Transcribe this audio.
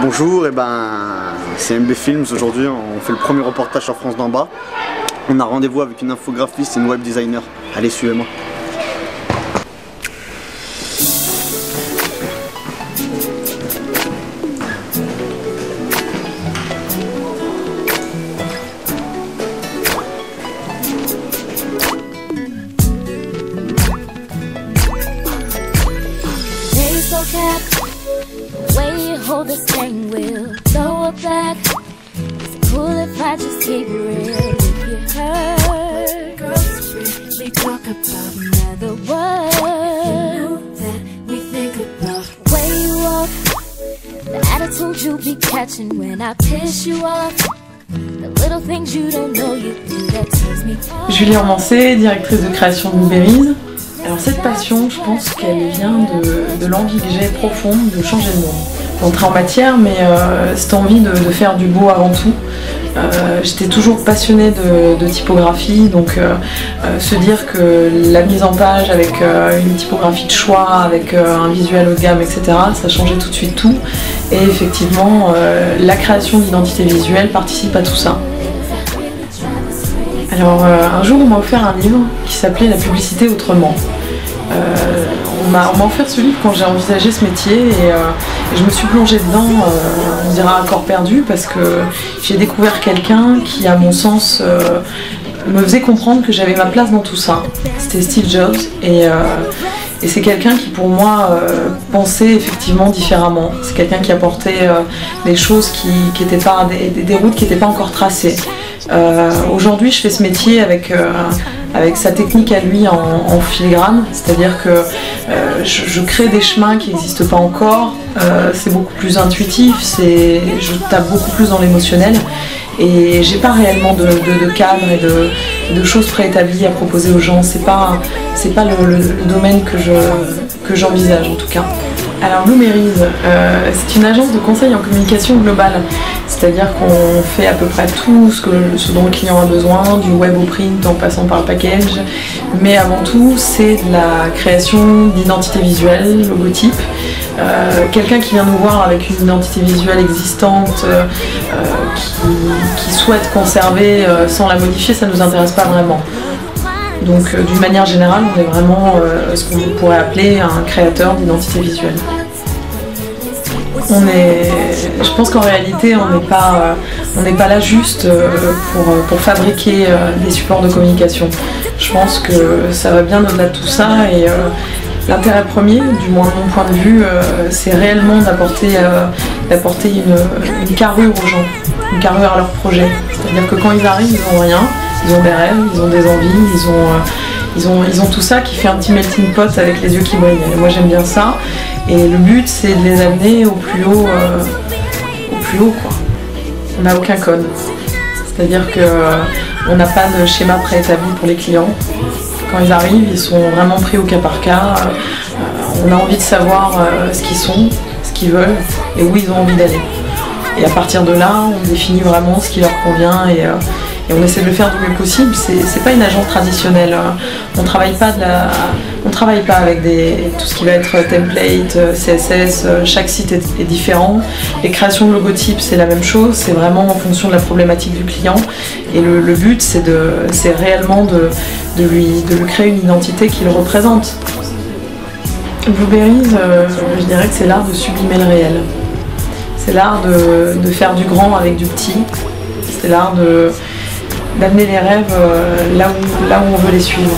Bonjour, c'est MB Films. Aujourd'hui on fait le premier reportage sur France d'en bas. On a rendez-vous avec une infographiste et une web designer. Allez, suivez-moi. Hold the steering wheel, throw it back. It's cool if I just keep it real. If you hurt, girls really talk about another word. You know that we think about the way you walk, the attitude you be catching when I piss you off. The little things you don't know you do that turns me on. Julie Ormancé, directrice de création de Blueberries. Alors cette passion, je pense qu'elle vient de l'envie que j'ai profonde de changer le monde. D'entrer en matière, mais cette envie de faire du beau avant tout. J'étais toujours passionnée de typographie, donc se dire que la mise en page avec une typographie de choix, avec un visuel haut de gamme, etc., ça changeait tout de suite tout. Et effectivement, la création d'identité visuelle participe à tout ça. Alors un jour on m'a offert un livre qui s'appelait La publicité autrement. On m'a offert ce livre quand j'ai envisagé ce métier et je me suis plongée dedans, on dira à corps perdu, parce que j'ai découvert quelqu'un qui, à mon sens, me faisait comprendre que j'avais ma place dans tout ça. C'était Steve Jobs et c'est quelqu'un qui, pour moi, pensait effectivement différemment. C'est quelqu'un qui apportait des choses qui étaient pas, des routes qui n'étaient pas encore tracées. Aujourd'hui, je fais ce métier avec sa technique à lui en filigrane, c'est-à-dire que je crée des chemins qui n'existent pas encore, c'est beaucoup plus intuitif, je tape beaucoup plus dans l'émotionnel et j'ai pas réellement de cadre et de choses préétablies à proposer aux gens. C'est pas le domaine que j'envisage en tout cas. Alors Blueberries, c'est une agence de conseil en communication globale, c'est-à-dire qu'on fait à peu près tout ce dont le client a besoin, du web au print en passant par le package, mais avant tout c'est de la création d'identité visuelle, logotype. Quelqu'un qui vient nous voir avec une identité visuelle existante, qui souhaite conserver sans la modifier, ça ne nous intéresse pas vraiment. Donc d'une manière générale, on est vraiment ce qu'on pourrait appeler un créateur d'identité visuelle. Je pense qu'en réalité, on n'est pas là juste pour fabriquer des supports de communication. Je pense que ça va bien au-delà de tout ça et l'intérêt premier, du moins de mon point de vue, c'est réellement d'apporter une carrure aux gens, une carrure à leur projet. C'est-à-dire que quand ils arrivent, ils n'ont rien. Ils ont des rêves, ils ont des envies, ils ont tout ça qui fait un petit melting pot avec les yeux qui brillent. Et moi j'aime bien ça. Et le but c'est de les amener au plus haut quoi. On n'a aucun code. C'est-à-dire qu'on n'a pas de schéma préétabli pour les clients. Quand ils arrivent, ils sont vraiment pris au cas par cas. On a envie de savoir ce qu'ils sont, ce qu'ils veulent et où ils ont envie d'aller. Et à partir de là, on définit vraiment ce qui leur convient et on essaie de le faire du mieux possible. C'est pas une agence traditionnelle. On travaille pas avec tout ce qui va être template, CSS. Chaque site est différent. Les créations de logotypes, c'est la même chose. C'est vraiment en fonction de la problématique du client. Et le but, c'est réellement de lui créer une identité qui le représente. Blueberries, je dirais que c'est l'art de sublimer le réel. C'est l'art de faire du grand avec du petit. C'est l'art d'amener les rêves là où on veut les suivre.